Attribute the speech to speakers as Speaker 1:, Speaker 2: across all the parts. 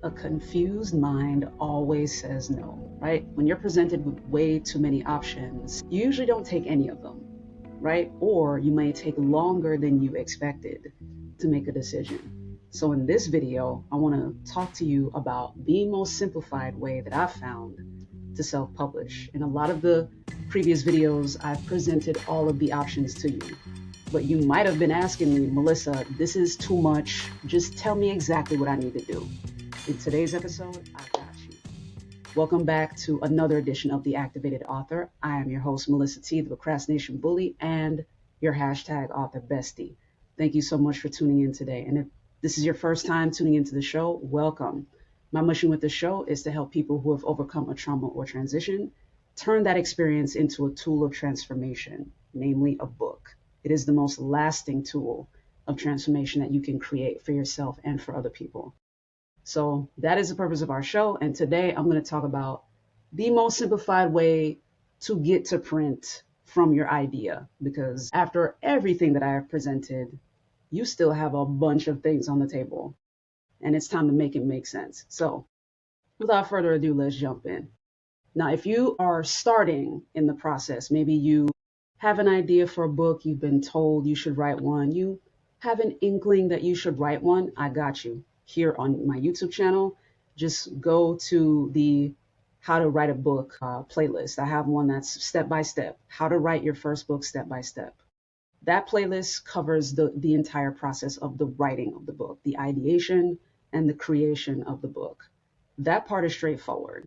Speaker 1: A confused mind always says no, right? When you're presented with way too many options, you usually don't take any of them, right? Or you may take longer than you expected to make a decision. So in this video, I want to talk to you about the most simplified way that I've found to self-publish. In a lot of the previous videos, I've presented all of the options to you. But you might have been asking me, Melissa, this is too much. Just tell me exactly what I need to do. In today's episode, I got you. Welcome back to another edition of The Activated Author. I am your host, Melissa T, the Procrastination Bully, and your hashtag author bestie. Thank you so much for tuning in today. And if this is your first time tuning into the show, welcome. My mission with the show is to help people who have overcome a trauma or transition turn that experience into a tool of transformation, namely a book. It is the most lasting tool of transformation that you can create for yourself and for other people. So that is the purpose of our show. And today I'm going to talk about the most simplified way to get to print from your idea. Because after everything that I have presented, you still have a bunch of things on the table. And it's time to make it make sense. So without further ado, let's jump in. Now, if you are starting in the process, maybe you have an idea for a book, you've been told you should write one, you have an inkling that you should write one, I got you. Here on my YouTube channel, just go to the How to Write a Book playlist. I have one that's step by step, how to write your first book step by step. That playlist covers the entire process of the writing of the book, the ideation and the creation of the book. That part is straightforward.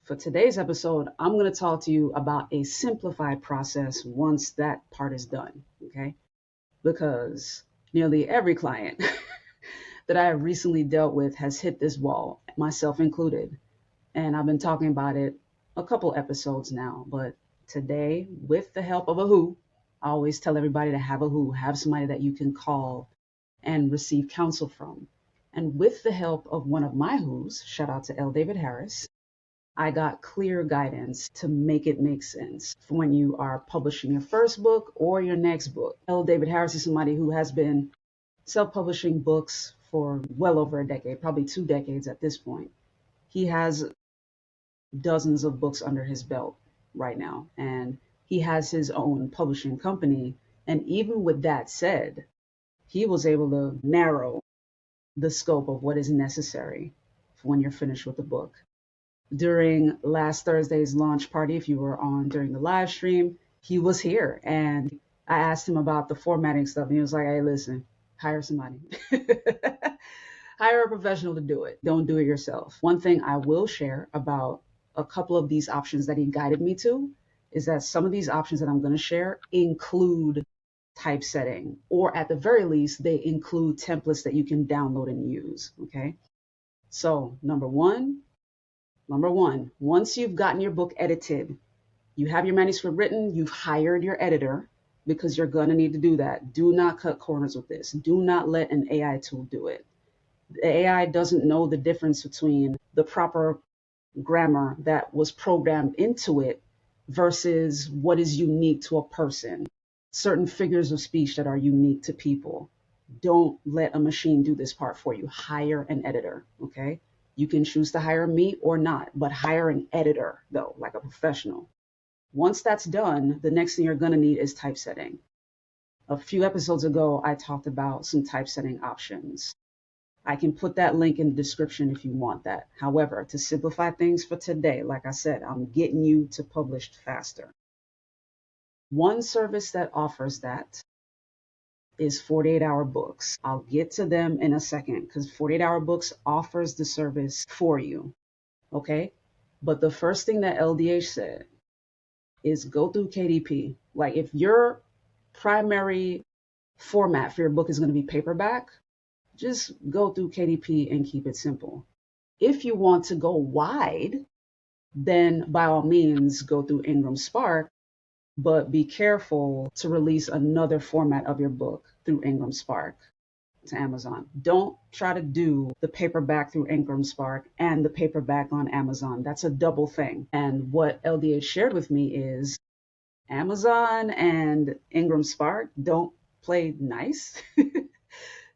Speaker 1: For today's episode, I'm going to talk to you about a simplified process once that part is done, okay? Because nearly every client that I have recently dealt with has hit this wall, myself included. And I've been talking about it a couple episodes now. But today, with the help of a who, I always tell everybody to have a who, have somebody that you can call and receive counsel from. And with the help of one of my who's, shout out to L. David Harris, I got clear guidance to make it make sense for when you are publishing your first book or your next book. L. David Harris is somebody who has been self-publishing books for well over a decade, probably 2 decades at this point. He has dozens of books under his belt right now, and he has his own publishing company. And even with that said, he was able to narrow the scope of what is necessary for when you're finished with the book. During last Thursday's launch party, if you were on during the live stream, he was here, and I asked him about the formatting stuff, and he was like, hey, listen, hire somebody. Hire a professional to do it. Don't do it yourself. One thing I will share about a couple of these options that he guided me to is that some of these options that I'm going to share include typesetting, or at the very least, they include templates that you can download and use. Okay. So number one, once you've gotten your book edited, you have your manuscript written, you've hired your editor, because you're going to need to do that. Do not cut corners with this. Do not let an AI tool do it. The AI doesn't know the difference between the proper grammar that was programmed into it versus what is unique to a person, certain figures of speech that are unique to people. Don't let a machine do this part for you. Hire an editor, okay? You can choose to hire me or not, but hire an editor, though, like a professional. Once that's done, the next thing you're going to need is typesetting. A few episodes ago, I talked about some typesetting options. I can put that link in the description if you want that. However, to simplify things for today, like I said, I'm getting you to publish faster. One service that offers that is 48-hour books. I'll get to them in a second because 48-hour books offers the service for you. Okay? But the first thing that LDH said is go through KDP. Like if your primary format for your book is going to be paperback, just go through KDP and keep it simple. If you want to go wide, then by all means go through Ingram Spark, but be careful to release another format of your book through Ingram Spark to Amazon. Don't try to do the paperback through Ingram Spark and the paperback on Amazon. That's a double thing. And what LDH shared with me is Amazon and Ingram Spark don't play nice.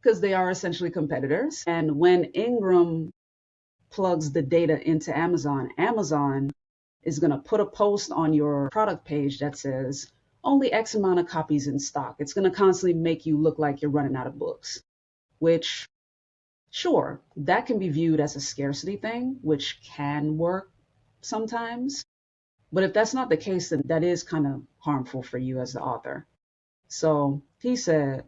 Speaker 1: because they are essentially competitors. And when Ingram plugs the data into Amazon, Amazon is going to put a post on your product page that says only X amount of copies in stock. It's going to constantly make you look like you're running out of books, which, sure, that can be viewed as a scarcity thing, which can work sometimes. But if that's not the case, then that is kind of harmful for you as the author. So he said,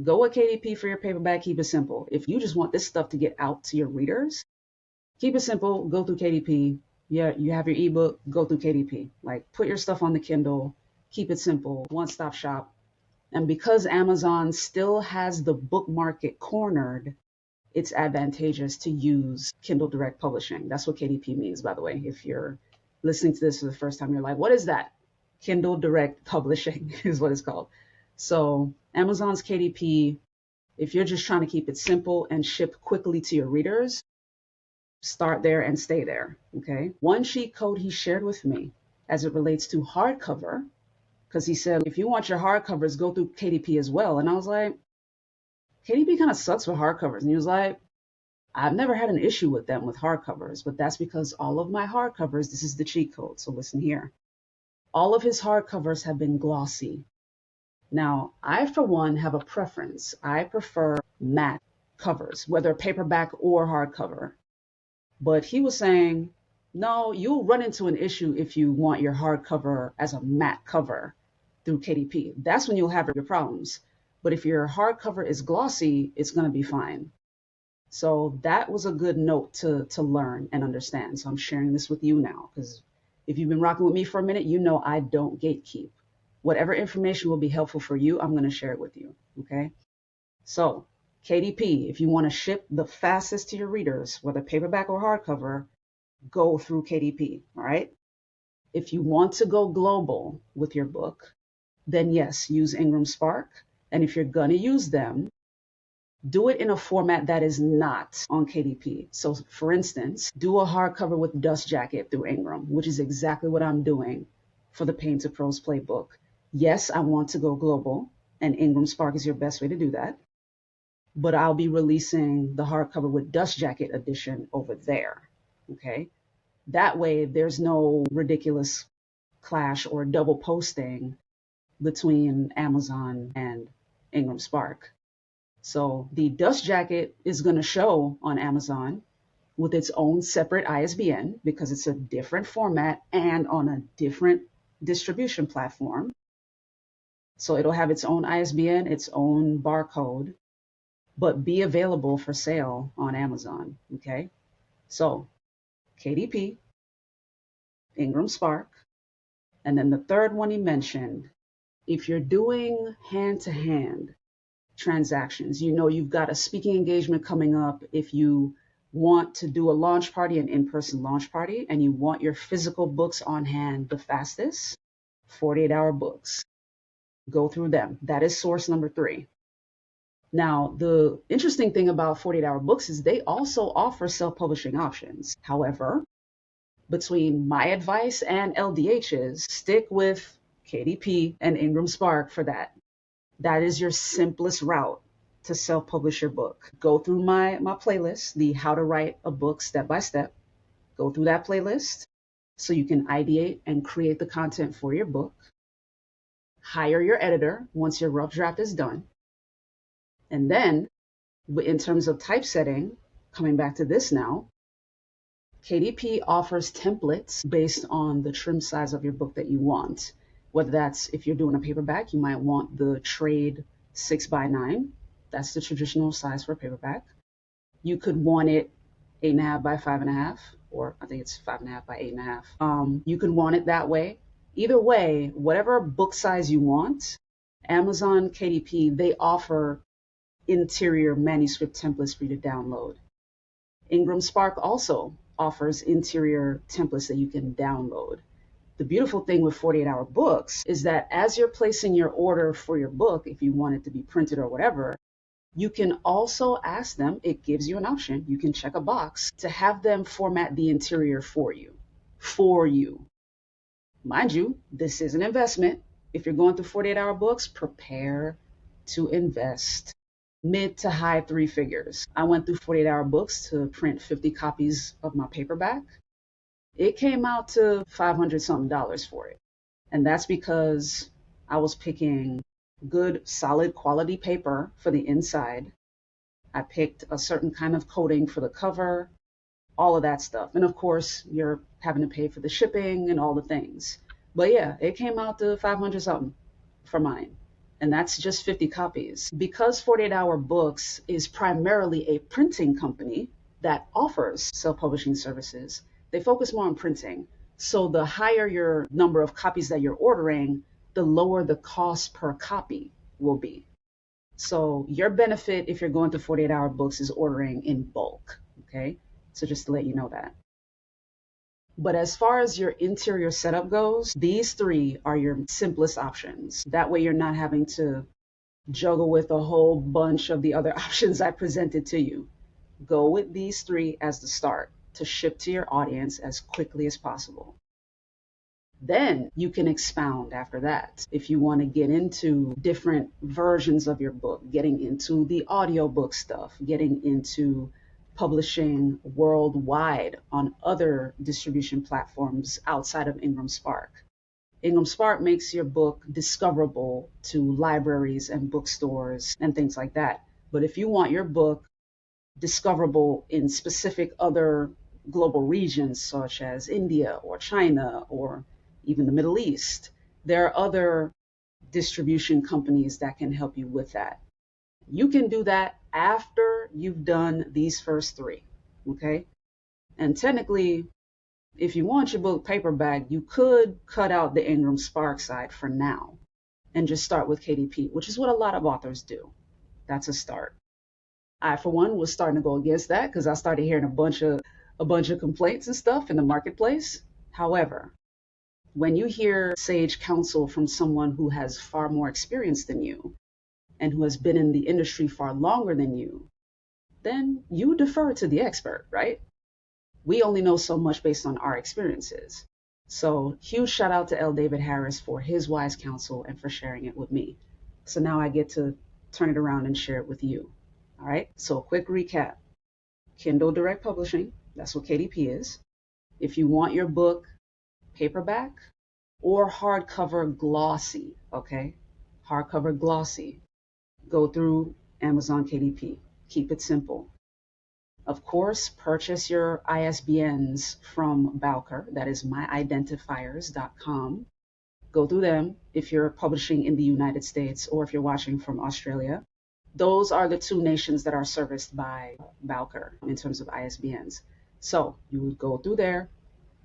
Speaker 1: go with KDP for your paperback, keep it simple. If you just want this stuff to get out to your readers, keep it simple, go through KDP. Yeah, you have your ebook, go through KDP. Like, put your stuff on the Kindle, keep it simple, one-stop shop. And because Amazon still has the book market cornered, it's advantageous to use Kindle Direct Publishing. That's what KDP means, by the way. If you're listening to this for the first time, you're like, what is that? Kindle Direct Publishing is what it's called. So Amazon's KDP, if you're just trying to keep it simple and ship quickly to your readers, start there and stay there, okay? One cheat code he shared with me as it relates to hardcover, because he said, if you want your hardcovers, go through KDP as well. And I was like, KDP kind of sucks for hardcovers. And he was like, I've never had an issue with them with hardcovers, but that's because all of my hardcovers, this is the cheat code, so listen here. All of his hardcovers have been glossy. Now, I, for one, have a preference. I prefer matte covers, whether paperback or hardcover. But he was saying, no, you'll run into an issue if you want your hardcover as a matte cover through KDP. That's when you'll have your problems. But if your hardcover is glossy, it's going to be fine. So that was a good note to learn and understand. So I'm sharing this with you now, because if you've been rocking with me for a minute, you know I don't gatekeep. Whatever information will be helpful for you, I'm going to share it with you. Okay? So KDP, if you want to ship the fastest to your readers, whether paperback or hardcover, go through KDP. All right? If you want to go global with your book, then yes, use Ingram Spark. And if you're going to use them, do it in a format that is not on KDP. So for instance, do a hardcover with Dust Jacket through Ingram, which is exactly what I'm doing for the Pain to Prose playbook. Yes, I want to go global, and Ingram Spark is your best way to do that. But I'll be releasing the hardcover with Dust Jacket edition over there. Okay? That way, there's no ridiculous clash or double posting between Amazon and Ingram Spark. So the Dust Jacket is going to show on Amazon with its own separate ISBN because it's a different format and on a different distribution platform. So it'll have its own ISBN, its own barcode, but be available for sale on Amazon. Okay? So KDP, Ingram Spark, and then the third one he mentioned, if you're doing hand-to-hand transactions, you know you've got a speaking engagement coming up, if you want to do a launch party, an in-person launch party, and you want your physical books on hand the fastest, 48-hour books. Go through them. That is source number 3. Now, the interesting thing about 48-hour books is they also offer self-publishing options. However, between my advice and LDH's, stick with KDP and Ingram Spark for that. That is your simplest route to self-publish your book. Go through my playlist, the How to Write a Book Step by Step. Go through that playlist so you can ideate and create the content for your book. Hire your editor once your rough draft is done. And then, in terms of typesetting, coming back to this now, KDP offers templates based on the trim size of your book that you want. Whether that's, if you're doing a paperback, you might want the trade 6x9. That's the traditional size for a paperback. You could want it 8.5 by 5.5, or I think it's 5.5 by 8.5. You could want it that way. Either way, whatever book size you want, Amazon KDP, they offer interior manuscript templates for you to download. Ingram Spark also offers interior templates that you can download. The beautiful thing with 48-hour books is that as you're placing your order for your book, if you want it to be printed or whatever, you can also ask them, it gives you an option, you can check a box to have them format the interior for you. Mind you, this is an investment. If you're going through 48-hour books, prepare to invest. mid to high three figures. I went through 48 Hour Books to print 50 copies of my paperback. It came out to 500 something dollars for it. And that's because I was picking good, solid quality paper for the inside. I picked a certain kind of coating for the cover, all of that stuff. And of course, you're having to pay for the shipping and all the things. But yeah, it came out to 500 something for mine. And that's just 50 copies. Because 48 Hour Books is primarily a printing company that offers self-publishing services, they focus more on printing. So the higher your number of copies that you're ordering, the lower the cost per copy will be. So your benefit if you're going to 48 Hour Books is ordering in bulk. Okay. So just to let you know that. But as far as your interior setup goes, these three are your simplest options. That way you're not having to juggle with a whole bunch of the other options I presented to you. Go with these three as the start to ship to your audience as quickly as possible. Then you can expound after that. If you want to get into different versions of your book, getting into the audiobook stuff, getting into publishing worldwide on other distribution platforms outside of Ingram Spark. Ingram Spark makes your book discoverable to libraries and bookstores and things like that. But if you want your book discoverable in specific other global regions, such as India or China or even the Middle East, there are other distribution companies that can help you with that. You can do that after you've done these first three, okay? And technically, if you want your book paperback, you could cut out the Ingram Spark side for now and just start with KDP, which is what a lot of authors do. That's a start. I, for one, was starting to go against that because I started hearing a bunch of complaints and stuff in the marketplace. However, when you hear sage counsel from someone who has far more experience than you and who has been in the industry far longer than you, then you defer to the expert, right? We only know so much based on our experiences. So huge shout out to L. David Harris for his wise counsel and for sharing it with me. So now I get to turn it around and share it with you. All right, so a quick recap. Kindle Direct Publishing, that's what KDP is. If you want your book paperback or hardcover glossy, okay? Hardcover glossy, go through Amazon KDP. Keep it simple. Of course, purchase your ISBNs from Bowker, that is myidentifiers.com. Go through them if you're publishing in the United States or if you're watching from Australia. Those are the two nations that are serviced by Bowker in terms of ISBNs. So you would go through there,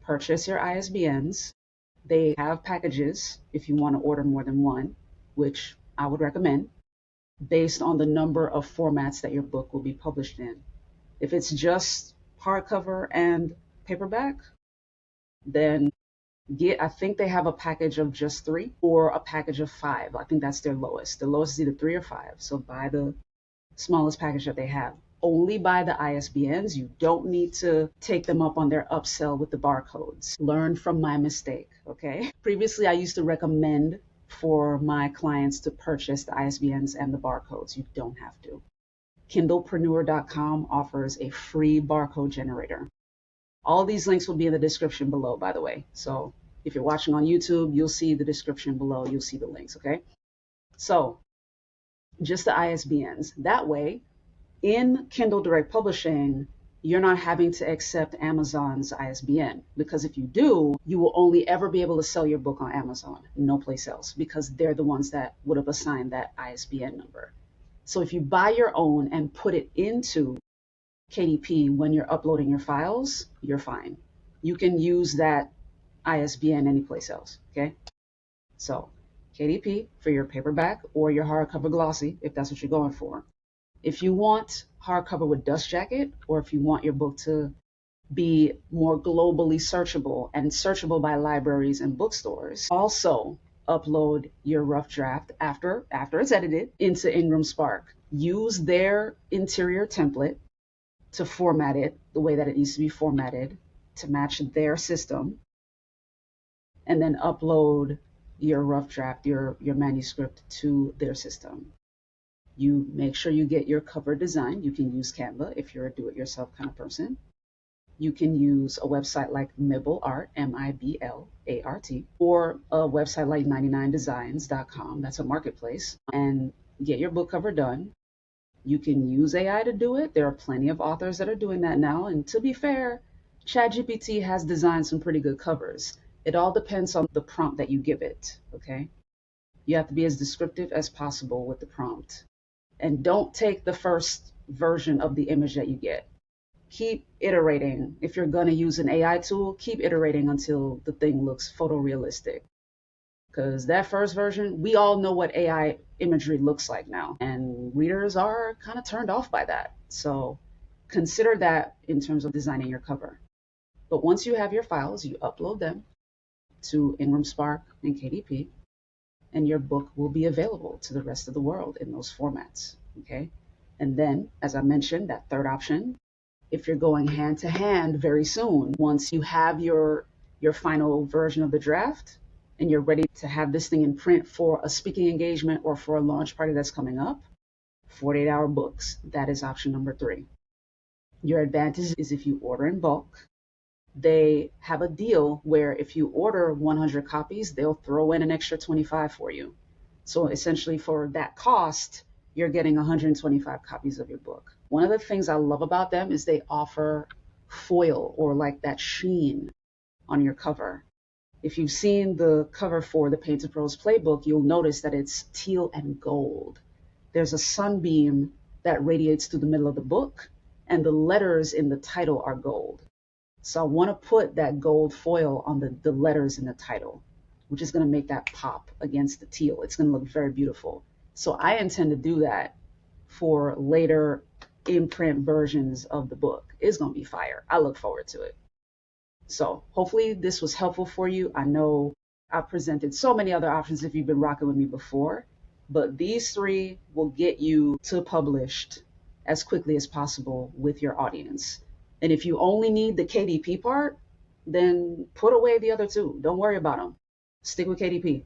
Speaker 1: purchase your ISBNs. They have packages if you want to order more than one, which I would recommend, based on the number of formats that your book will be published in. If it's just hardcover and paperback, then I think they have a package of just 3 or a package of 5. I think that's their lowest. The lowest is either 3 or 5. So buy the smallest package that they have. Only buy the ISBNs. You don't need to take them up on their upsell with the barcodes. Learn from my mistake, okay? Previously, I used to recommend for my clients to purchase the ISBNs and the barcodes. You don't have to. Kindlepreneur.com offers a free barcode generator. All these links will be in the description below, by the way. So if you're watching on YouTube, you'll see the description below. You'll see the links, okay? So just the ISBNs. That way, in Kindle Direct Publishing, you're not having to accept Amazon's ISBN, because if you do, you will only ever be able to sell your book on Amazon, no place else, because they're the ones that would have assigned that ISBN number. So if you buy your own and put it into KDP when you're uploading your files, you're fine. You can use that ISBN anyplace else, okay? So KDP for your paperback or your hardcover glossy, if that's what you're going for. If you want hardcover with dust jacket, or if you want your book to be more globally searchable and searchable by libraries and bookstores, also upload your rough draft after it's edited into Ingram Spark. Use their interior template to format it the way that it needs to be formatted to match their system, and then upload your rough draft, your manuscript to their system. You make sure you get your cover design. You can use Canva if you're a do-it-yourself kind of person. You can use a website like MibleArt, MIBLART, or a website like 99designs.com. That's a marketplace, and get your book cover done. You can use AI to do it. There are plenty of authors that are doing that now. And to be fair, ChatGPT has designed some pretty good covers. It all depends on the prompt that you give it, okay? You have to be as descriptive as possible with the prompt. And don't take the first version of the image that you get. Keep iterating. If you're going to use an AI tool, keep iterating until the thing looks photorealistic. Because that first version, we all know what AI imagery looks like now, and readers are kind of turned off by that. So consider that in terms of designing your cover. But once you have your files, you upload them to Ingram Spark and KDP, and your book will be available to the rest of the world in those formats, okay? And then, as I mentioned, that third option, if you're going hand to hand very soon, once you have your final version of the draft, and you're ready to have this thing in print for a speaking engagement or for a launch party that's coming up, 48-hour books. That is option number 3. Your advantage is if you order in bulk. They have a deal where if you order 100 copies, they'll throw in an extra 25 for you. So essentially for that cost, you're getting 125 copies of your book. One of the things I love about them is they offer foil, or like that sheen on your cover. If you've seen the cover for the Painted Prose Playbook, you'll notice that it's teal and gold. There's a sunbeam that radiates through the middle of the book, and the letters in the title are gold. So I want to put that gold foil on the letters in the title, which is going to make that pop against the teal. It's going to look very beautiful. So I intend to do that for later imprint versions of the book. It's going to be fire. I look forward to it. So hopefully this was helpful for you. I know I've presented so many other options if you've been rocking with me before, but these 3 will get you to published as quickly as possible with your audience. And if you only need the KDP part, then put away the other 2. Don't worry about them. Stick with KDP.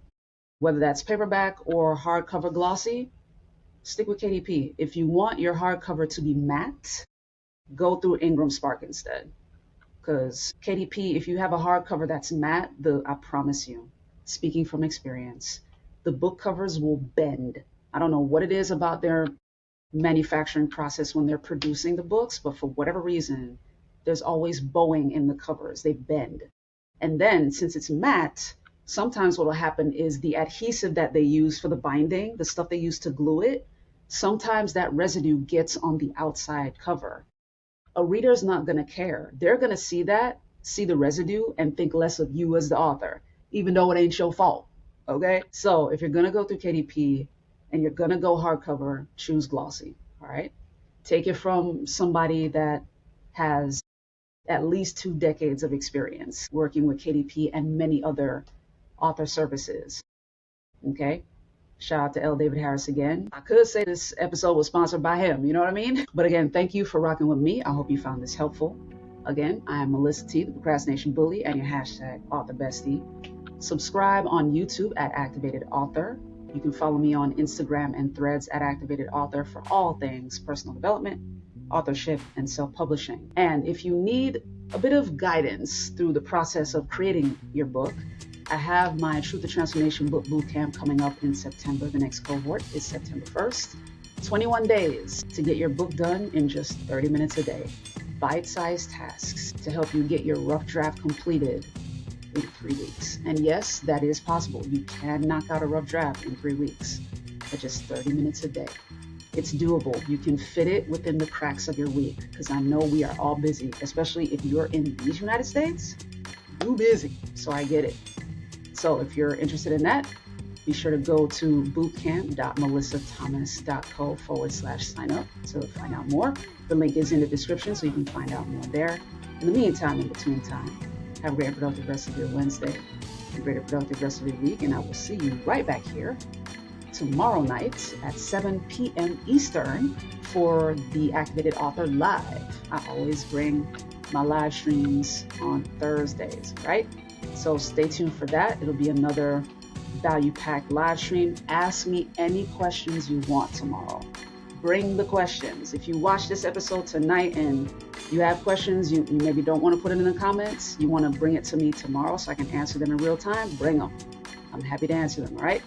Speaker 1: Whether that's paperback or hardcover glossy, stick with KDP. If you want your hardcover to be matte, go through Ingram Spark instead. Because KDP, if you have a hardcover that's matte, I promise you, speaking from experience, the book covers will bend. I don't know what it is about their manufacturing process when they're producing the books, but for whatever reason, there's always bowing in the covers. They bend. And then since it's matte, sometimes what will happen is the adhesive that they use for the binding, the stuff they use to glue it, sometimes that residue gets on the outside cover. A reader's not going to care. They're going to see the residue, and think less of you as the author, even though it ain't your fault. Okay? So if you're going to go through KDP and you're going to go hardcover, choose glossy. All right? Take it from somebody that has at least 2 decades of experience working with KDP and many other author services. Okay? Shout out to L. David Harris again. I could say this episode was sponsored by him, you know what I mean? But again, thank you for rocking with me. I hope you found this helpful. Again, I am Melissa T, the Procrastination Bully, and your hashtag Author Bestie. Subscribe on YouTube at Activated Author. You can follow me on Instagram and Threads at Activated Author for all things personal development, authorship, and self-publishing. And if you need a bit of guidance through the process of creating your book, I have my Truth to Transformation Book Bootcamp coming up in September. The next cohort is September 1st. 21 days to get your book done in just 30 minutes a day. Bite-sized tasks to help you get your rough draft completed in 3 weeks. And yes, that is possible. You can knock out a rough draft in 3 weeks, but just 30 minutes a day. It's doable. You can fit it within the cracks of your week, because I know we are all busy, especially if you're in these United States. You busy, so I get it. So if you're interested in that, be sure to go to bootcamp.melissathomas.co/sign up to find out more. The link is in the description, so you can find out more there. In the meantime, in between time, have a great and productive rest of your Wednesday, a great and productive rest of your week, and I will see you right back here tomorrow night at 7 p.m. Eastern for the Activated Author Live. I always bring my live streams on Thursdays, right? So stay tuned for that. It'll be another value-packed live stream. Ask me any questions you want tomorrow. bring the questions. If you watch this episode tonight and you have questions, you maybe don't want to put it in the comments, you want to bring it to me tomorrow so I can answer them in real time, bring them. I'm happy to answer them, all right?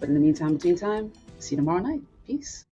Speaker 1: But in the meantime, between time, see you tomorrow night. Peace.